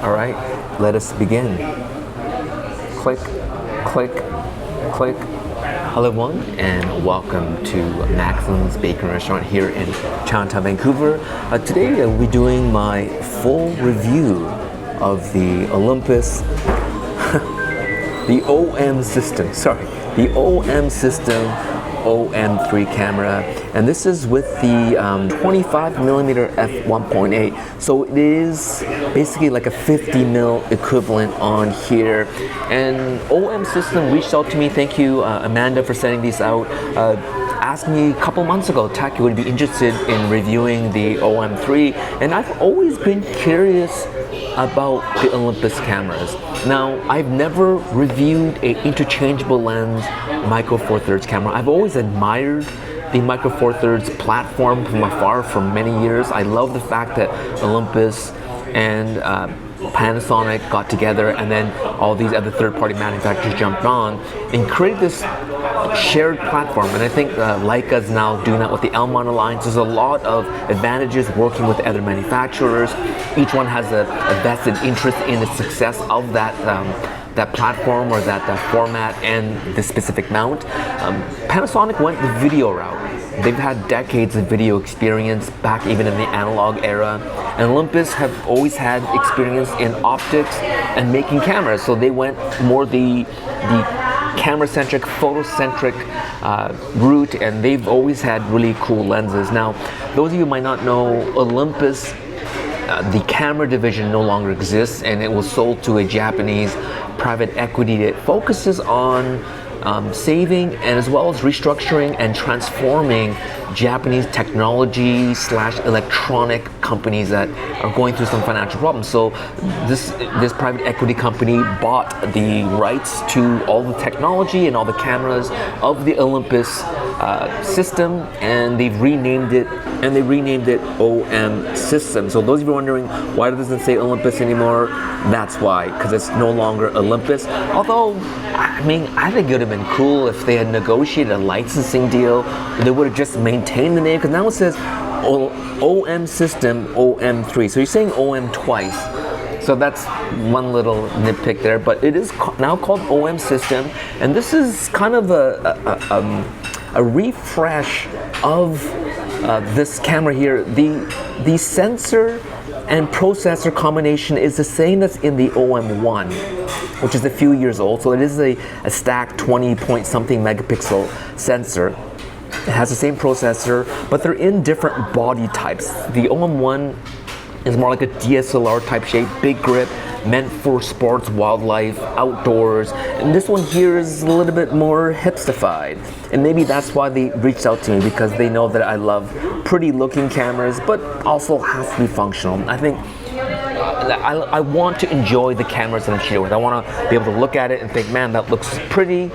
All right, let us begin. Click, click, click. Hello everyone, and welcome to Maxim's Bacon Restaurant here in Chinatown, Vancouver. Today we'll be doing my full review of the Olympus, the OM system, the OM system OM-3 camera, and this is with the 25mm f1.8, so it is basically like a 50mm equivalent on here. And OM system reached out to me. Thank you, Amanda, for sending these out. Asked me a couple months ago, Tak, you would be interested in reviewing the OM-3, and I've always been curious about the Olympus cameras. Now, I've never reviewed a interchangeable lens micro four thirds camera. I've always admired the micro four thirds platform from afar for many years. I love the fact that Olympus and Panasonic got together, and then all these other third-party manufacturers jumped on and created this shared platform. And I think Leica is now doing that with the Elmon Alliance. There's a lot of advantages working with other manufacturers. Each one has a vested interest in the success of that that platform or that format and the specific mount. Panasonic went the video route. They've had decades of video experience back even in the analog era, and Olympus have always had experience in optics and making cameras, so they went more the camera-centric, photo-centric route, and they've always had really cool lenses. Now, those of you who might not know, Olympus, the camera division no longer exists, and it was sold to a Japanese private equity that focuses on saving and as well as restructuring and transforming Japanese technology / electronic companies that are going through some financial problems. So this private equity company bought the rights to all the technology and all the cameras of the Olympus system, and they've renamed it, OM system. So those of you wondering why it doesn't say Olympus anymore, that's why, because it's no longer Olympus. Although, I mean, I think it would have been cool if they had negotiated a licensing deal. They would have just maintained the name, because now it says OM system OM-3. So you're saying OM twice. So that's one little nitpick there, but it is now called OM system, and this is kind of a refresh of this camera here. The sensor and processor combination is the same that's in the OM-1, which is a few years old. So it is a stacked 20-point-something megapixel sensor. It has the same processor, but they're in different body types. The OM-1 is more like a DSLR type shape, big grip, meant for sports, wildlife, outdoors. And this one here is a little bit more hipstified. And maybe that's why they reached out to me, because they know that I love pretty looking cameras, but also has to be functional. I think I want to enjoy the cameras that I'm shooting with. I want to be able to look at it and think, man, that looks pretty,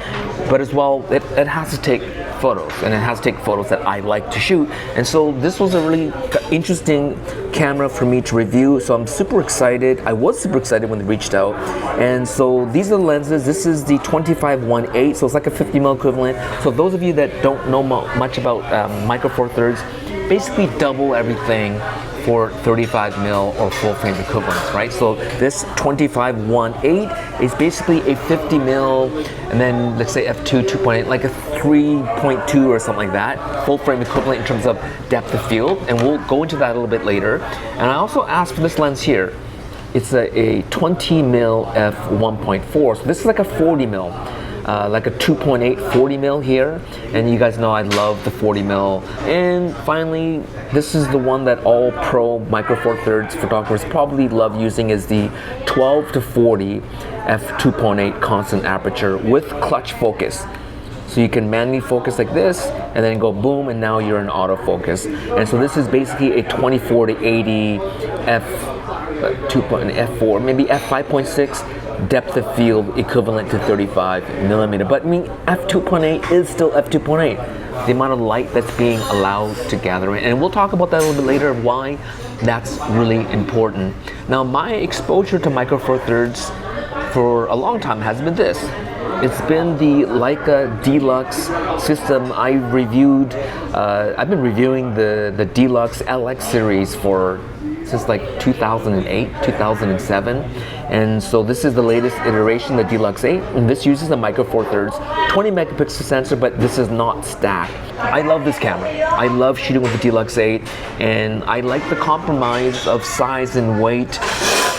but as well, it has to take photos, and it has to take photos that I like to shoot. And so this was a really interesting camera for me to review, so I'm super excited. I was super excited when they reached out. And so these are the lenses. This is the 25-1.8, so it's like a 50mm equivalent. So those of you that don't know much about micro four thirds, basically double everything for 35mm or full frame equivalents, right? So this 25-1.8 is basically a 50mm, and then let's say f2 2.8, like a 3.2 or something like that, full frame equivalent in terms of depth of field, and we'll go into that a little bit later. And I also asked for this lens here. It's a 20mm f1.4, so this is like a 40mm. Like a 2.8 40mm here, and you guys know I love the 40mm. And finally, this is the one that all pro micro four thirds photographers probably love using, is the 12-40 f2.8 constant aperture with clutch focus. So you can manually focus like this, and then go boom, and now you're in autofocus. And so this is basically a 24-80 f4, maybe f5.6 depth of field equivalent to 35mm. But I mean, f2.8 is still f2.8. The amount of light that's being allowed to gather in. And we'll talk about that a little bit later, why that's really important. Now, my exposure to micro four thirds for a long time has been this. It's been the Leica Deluxe system. I've been reviewing the Deluxe LX series for since like 2008, 2007. And so this is the latest iteration, the Deluxe 8. And this uses a micro four thirds, 20 megapixel sensor, but this is not stacked. I love this camera. I love shooting with the Deluxe 8, and I like the compromise of size and weight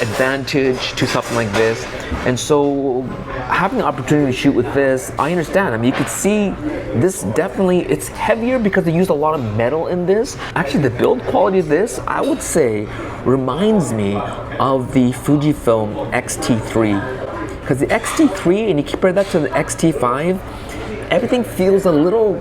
advantage to something like this. And so having the opportunity to shoot with this, I understand. I mean, you could see this definitely, it's heavier because they used a lot of metal in this. Actually, the build quality of this, I would say, reminds me of the Fujifilm X-T3. Because the X-T3, and you compare that to the X-T5, everything feels a little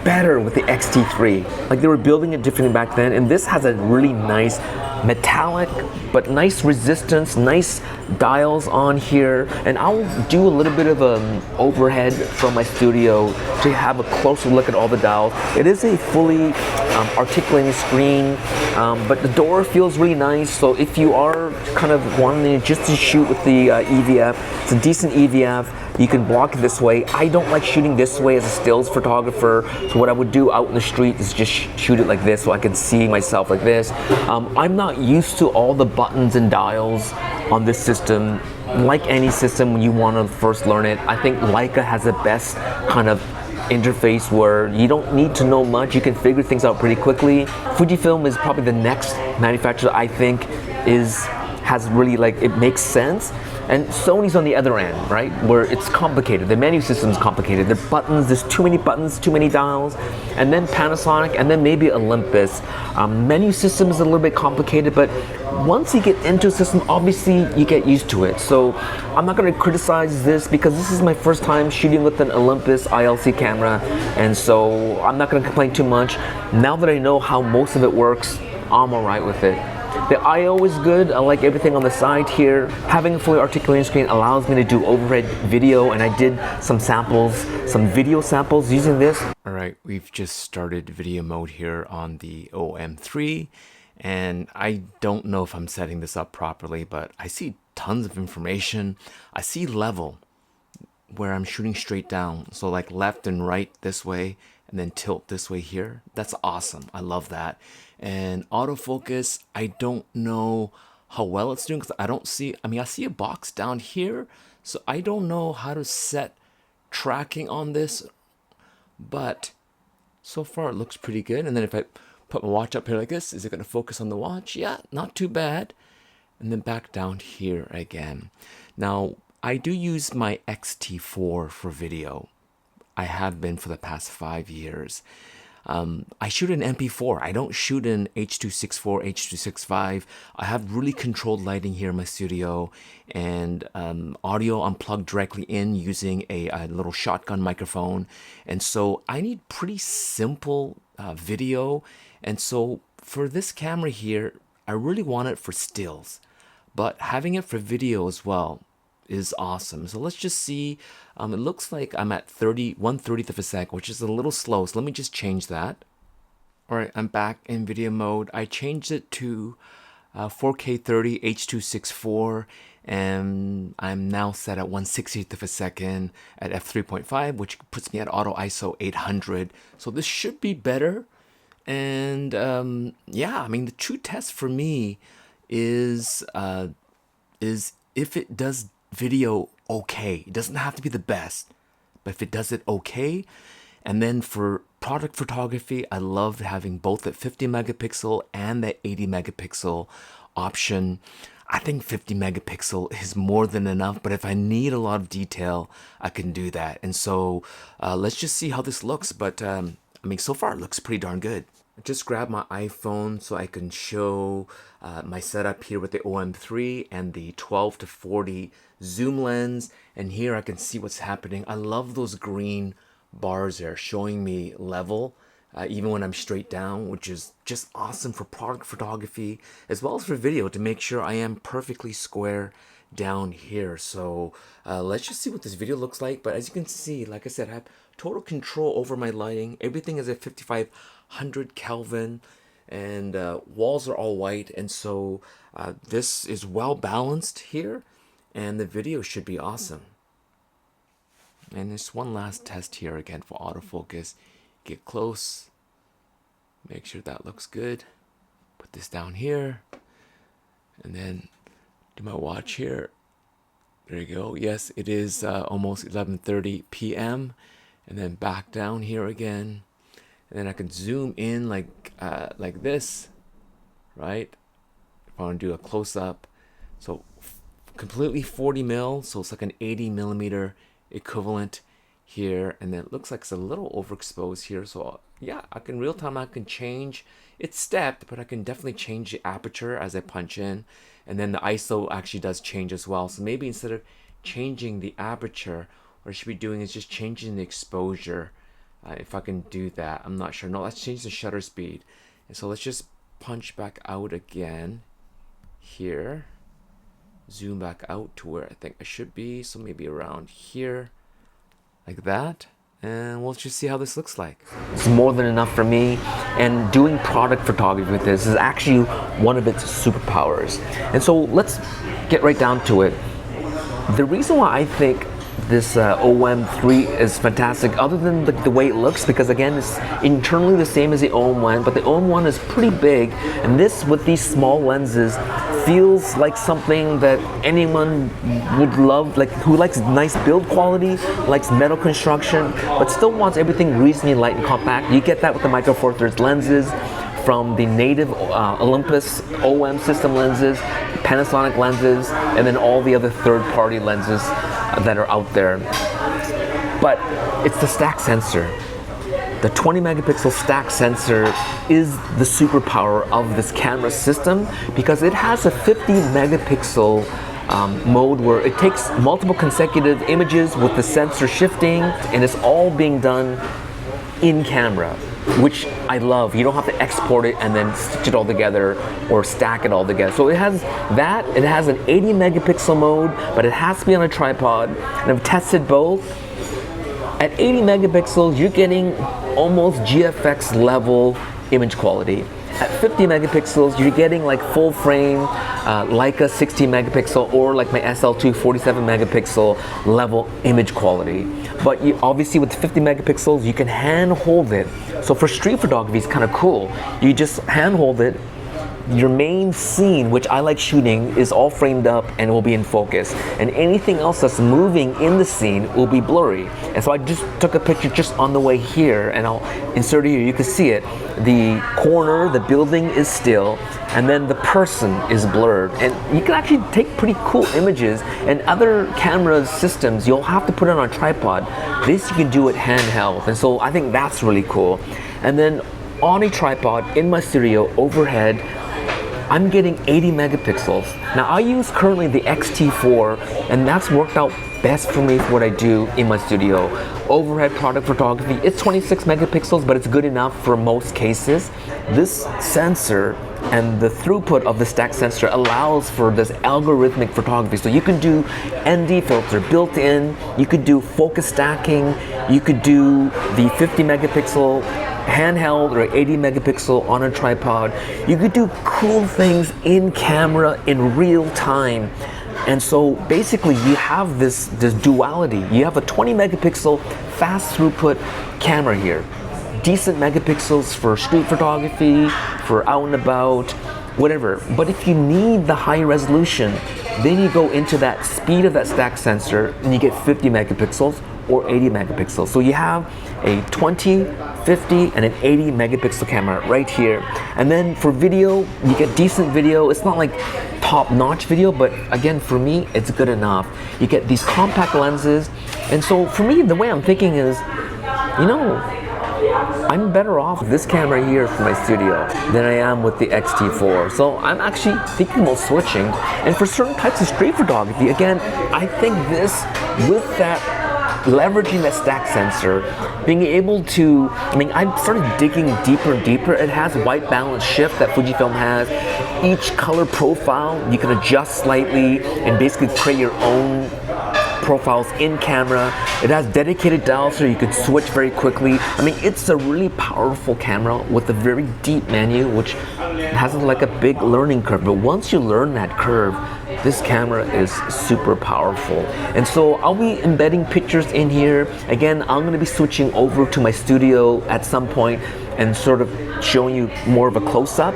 better with the X-T3. Like they were building it differently back then, and this has a really nice metallic but nice resistance, nice dials on here. And I'll do a little bit of an overhead from my studio to have a closer look at all the dials. It is a fully articulating screen, but the door feels really nice. So if you are kind of wanting just to shoot with the EVF, it's a decent EVF. You can block it this way. I don't like shooting this way as a stills photographer, so what I would do out in the street is just shoot it like this so I can see myself like this. I'm not used to all the buttons and dials on this system. Like any system, when you want to first learn it, I think Leica has the best kind of interface where you don't need to know much. You can figure things out pretty quickly. Fujifilm is probably the next manufacturer I think has really, like, it makes sense. And Sony's on the other end, right? Where it's complicated. The menu system's complicated. The buttons, there's too many buttons, too many dials. And then Panasonic, and then maybe Olympus. Menu system is a little bit complicated, but once you get into a system, obviously you get used to it. So I'm not gonna criticize this because this is my first time shooting with an Olympus ILC camera. And so I'm not gonna complain too much. Now that I know how most of it works, I'm all right with it. The I/O is good. I like everything on the side here. Having a fully articulating screen allows me to do overhead video, and I did some samples, some video samples using this. All right, we've just started video mode here on the OM-3, and I don't know if I'm setting this up properly, but I see tons of information. I see level where I'm shooting straight down, so like left and right this way, and then tilt this way here. That's awesome. I love that. And autofocus, I don't know how well it's doing because I don't see, I mean, I see a box down here, so I don't know how to set tracking on this, but so far it looks pretty good. And then if I put my watch up here like this, is it going to focus on the watch? Yeah, not too bad. And then back down here again. Now, I do use my X-T4 for video. I have been for the past 5 years. I shoot in MP4. I don't shoot in H.264, H.265. I have really controlled lighting here in my studio, and audio unplugged directly in using a little shotgun microphone. And so I need pretty simple video. And so for this camera here, I really want it for stills, but having it for video as well is awesome. So let's just see. It looks like I'm at 1/30th of a sec, which is a little slow. So let me just change that. All right, I'm back in video mode. I changed it to 4K 30 H.264, and I'm now set at 1/60th of a second at f3.5, which puts me at auto ISO 800. So this should be better. And yeah, I mean, the true test for me is if it does video okay. It doesn't have to be the best, but if it does it okay. And then for product photography, I love having both that 50 megapixel and that 80 megapixel option. I think 50 megapixel is more than enough, but if I need a lot of detail, I can do that. And so let's just see how this looks. But I mean, so far it looks pretty darn good. I just grabbed my iPhone so I can show my setup here with the OM-3 and the 12 to 40 zoom lens. And here I can see what's happening. I love those green bars there showing me level, even when I'm straight down, which is just awesome for product photography as well as for video to make sure I am perfectly square down here. So let's just see what this video looks like. But as you can see, like I said, I have total control over my lighting. Everything is at 5500 Kelvin, and walls are all white, and so this is well balanced here, and the video should be awesome. And there's one last test here again for autofocus. Get close, make sure that looks good. Put this down here. And then do my watch here. There you go. Yes, it is almost 11:30 p.m. And then back down here again. And then I can zoom in like this, right? If I want to do a close-up. So completely 40 mil, so it's like an 80 millimeter equivalent here. And then it looks like it's a little overexposed here. So yeah, I can real time, I can change. It's stepped, but I can definitely change the aperture as I punch in. And then the ISO actually does change as well. So maybe instead of changing the aperture, what I should be doing is just changing the exposure. If I can do that, I'm not sure. No, let's change the shutter speed. And so let's just punch back out again here. Zoom back out to where I think I should be. So maybe around here, like that. And we'll just see how this looks like. It's more than enough for me. And doing product photography with this is actually one of its superpowers. And so let's get right down to it. The reason why I think this OM-3 is fantastic, other than the way it looks, because again, it's internally the same as the OM-1, but the OM-1 is pretty big, and this, with these small lenses, feels like something that anyone would love, like who likes nice build quality, likes metal construction, but still wants everything reasonably light and compact. You get that with the Micro Four Thirds lenses, from the native Olympus OM system lenses, Panasonic lenses, and then all the other third-party lenses that are out there. But it's the stack sensor. The 20 megapixel stack sensor is the superpower of this camera system, because it has a 50 megapixel mode where it takes multiple consecutive images with the sensor shifting, and it's all being done in camera, which I love. You don't have to export it and then stitch it all together or stack it all together. So it has that, it has an 80 megapixel mode, but it has to be on a tripod, and I've tested both. At 80 megapixels, you're getting almost GFX level image quality. At 50 megapixels, you're getting like full frame, Leica 16 megapixel, or like my SL2 47 megapixel level image quality. But you, obviously with 50 megapixels, you can hand hold it. So for street photography, it's kind of cool. You just hand hold it. Your main scene, which I like shooting, is all framed up and will be in focus. And anything else that's moving in the scene will be blurry. And so I just took a picture just on the way here, and I'll insert it here. You can see it. The corner, the building is still, and then the person is blurred. And you can actually take pretty cool images. And other camera systems, you'll have to put it on a tripod. This you can do it handheld. And so I think that's really cool. And then on a tripod in my studio overhead, I'm getting 80 megapixels. Now I use currently the X-T4, and that's worked out best for me for what I do in my studio. Overhead product photography, it's 26 megapixels, but it's good enough for most cases. This sensor and the throughput of the stack sensor allows for this algorithmic photography. So you can do ND filter built in, you could do focus stacking, you could do the 50 megapixel handheld or 80 megapixel on a tripod. You could do cool things in camera in real time. And so basically you have this duality. You have a 20 megapixel fast throughput camera here. Decent megapixels for street photography, for out and about, whatever. But if you need the high resolution, then you go into that speed of that stack sensor and you get 50 megapixels or 80 megapixels. So you have a 20, 50, and an 80 megapixel camera right here. And then for video, you get decent video. It's not like top-notch video, but again, for me, it's good enough. You get these compact lenses. And so for me, the way I'm thinking is, you know, I'm better off with this camera here for my studio than I am with the X-T4. So I'm actually thinking about switching. And for certain types of street photography, again, I think this, with that, leveraging that stack sensor, being able to, I mean, I started digging deeper and deeper. It has white balance shift that Fujifilm has. Each color profile, you can adjust slightly and basically create your own profiles in camera. It has dedicated dials so you can switch very quickly. I mean, it's a really powerful camera with a very deep menu, which has like a big learning curve. But once you learn that curve, this camera is super powerful. And so I'll be embedding pictures in here. Again, I'm going to be switching over to my studio at some point and sort of showing you more of a close-up.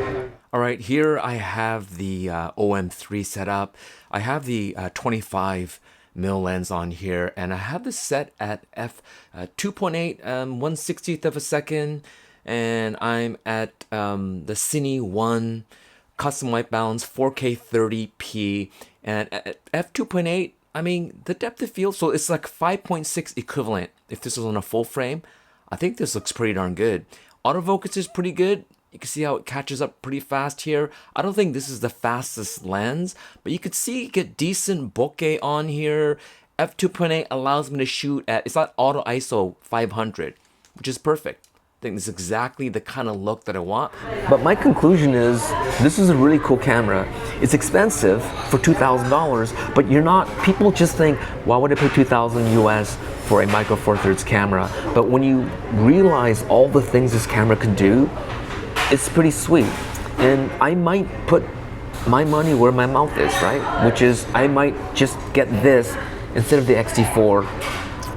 All right, here I have the OM-3 set up. I have the 25 mil lens on here, and I have this set at f 2.8 1/60th of a second, and I'm at the Cine 1 custom white balance 4K 30p, and at f 2.8, I mean the depth of field, so it's like 5.6 equivalent. If this was on a full frame, I think this looks pretty darn good. Autofocus is pretty good. You can see how it catches up pretty fast here. I don't think this is the fastest lens, but you could see you get decent bokeh on here. f2.8 allows me to shoot at, it's not auto ISO 500, which is perfect. I think this is exactly the kind of look that I want. But my conclusion is, this is a really cool camera. It's expensive for $2,000, but you're not, people just think, why would I pay $2,000 US for a Micro Four Thirds camera? But when you realize all the things this camera can do, it's pretty sweet. And I might put my money where my mouth is, right? Which is, I might just get this instead of the X-T4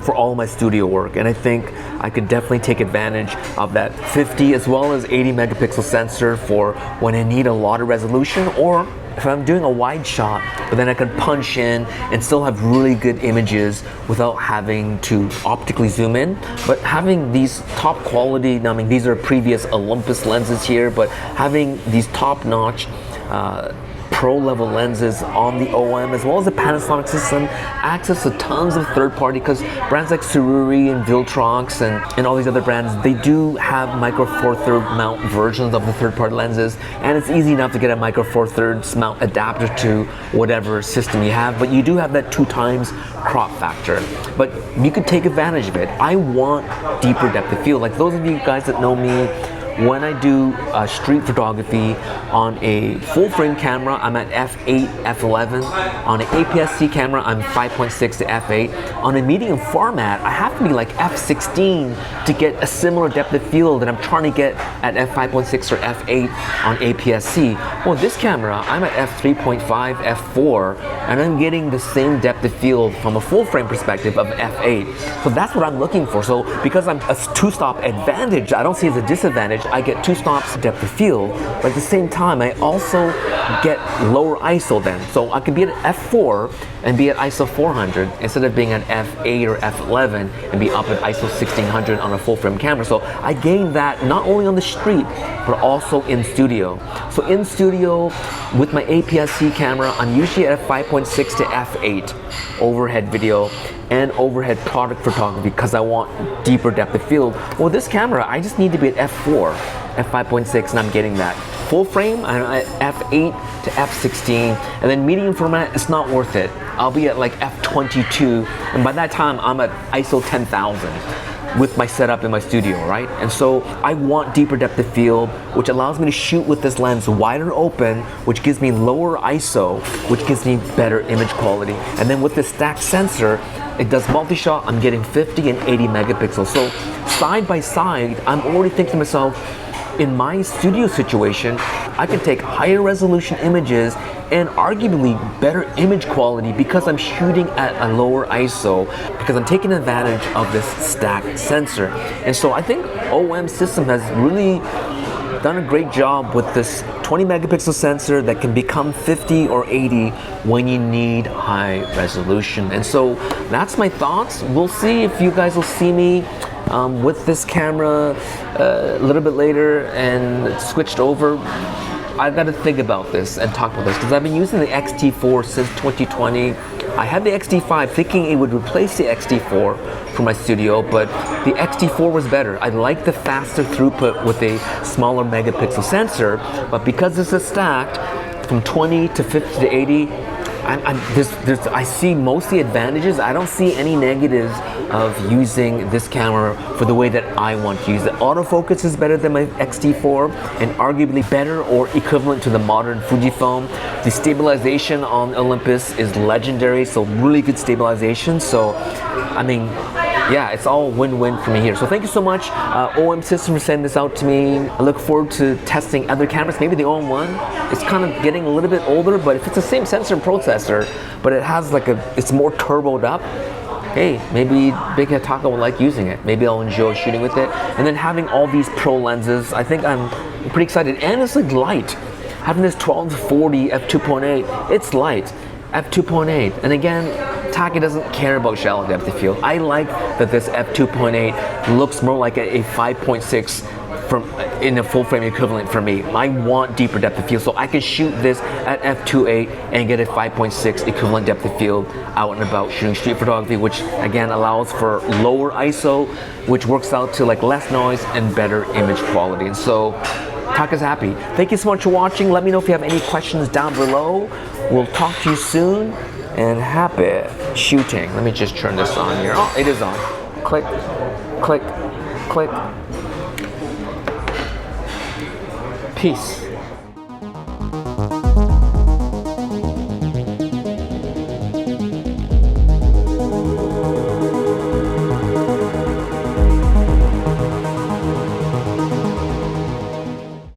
for all my studio work. And I think I could definitely take advantage of that 50 as well as 80 megapixel sensor for when I need a lot of resolution, or if I'm doing a wide shot, but then I can punch in and still have really good images without having to optically zoom in. But having these top quality, I mean, these are previous Olympus lenses here, but having these top-notch pro level lenses on the OM as well as the Panasonic system, access to tons of third party, because brands like Sururi and Viltrox and all these other brands, they do have Micro Four Thirds mount versions of the third party lenses, and it's easy enough to get a Micro Four Thirds mount adapter to whatever system you have, but you do have that 2x crop factor. But you could take advantage of it. I want deeper depth of field. Like those of you guys that know me, when I do street photography on a full frame camera, I'm at f8, f11. On an APS-C camera, I'm 5.6 to f8. On a medium format, I have to be like f16 to get a similar depth of field that I'm trying to get at f5.6 or f8 on APS-C. Well, this camera, I'm at f3.5, f4, and I'm getting the same depth of field from a full frame perspective of f8. So that's what I'm looking for. So because I'm a two-stop advantage, I don't see it as a disadvantage. I get 2 stops depth of field, but at the same time I also get lower ISO then. So I can be at f4 and be at ISO 400 instead of being at f8 or f11 and be up at ISO 1600 on a full frame camera. So I gain that not only on the street but also in studio. So in studio with my APS-C camera, I'm usually at 5.6 to f8 overhead video and overhead product photography because I want deeper depth of field. Well, this camera, I just need to be at f4, f5.6, and I'm getting that. Full frame, I'm at f8 to f16, and then medium format, it's not worth it. I'll be at like f22, and by that time, I'm at ISO 10,000 with my setup in my studio, right? And so I want deeper depth of field, which allows me to shoot with this lens wider open, which gives me lower ISO, which gives me better image quality. And then with the stacked sensor, it does multi-shot, I'm getting 50 and 80 megapixels. So side by side, I'm already thinking to myself, in my studio situation, I can take higher resolution images and arguably better image quality because I'm shooting at a lower ISO, because I'm taking advantage of this stacked sensor. And so I think OM system has really done a great job with this 20 megapixel sensor that can become 50 or 80 when you need high resolution. And so that's my thoughts. We'll see if you guys will see me with this camera a little bit later and switched over. I've got to think about this and talk about this because I've been using the X-T4 since 2020. I had the X-T5 thinking it would replace the X-T4 for my studio, but the X-T4 was better. I like the faster throughput with a smaller megapixel sensor, but because this is stacked from 20 to 50 to 80, I see mostly advantages. I don't see any negatives of using this camera for the way that I want to use it. Autofocus is better than my X-T4 and arguably better or equivalent to the modern Fujifilm. The stabilization on Olympus is legendary, so really good stabilization. So, I mean, yeah, it's all win-win for me here. So thank you so much, OM System, for sending this out to me. I look forward to testing other cameras. Maybe the OM1 is kind of getting a little bit older, but if it's the same sensor and processor, but it has like it's more turboed up, hey, maybe bigheadtaco will like using it. Maybe I'll enjoy shooting with it. And then having all these pro lenses, I think I'm pretty excited. And it's like light. having this 12-40 f2.8, it's light, f2.8. And again, Taka doesn't care about shallow depth of field. I like that this f2.8 looks more like a 5.6 in a full frame equivalent for me. I want deeper depth of field, so I can shoot this at f2.8 and get a 5.6 equivalent depth of field out and about shooting street photography, which again allows for lower ISO, which works out to like less noise and better image quality. And so Taka's happy. Thank you so much for watching. Let me know if you have any questions down below. We'll talk to you soon, and happy shooting. Let me just turn this on here. Oh, it is on. Click, click, click. Peace.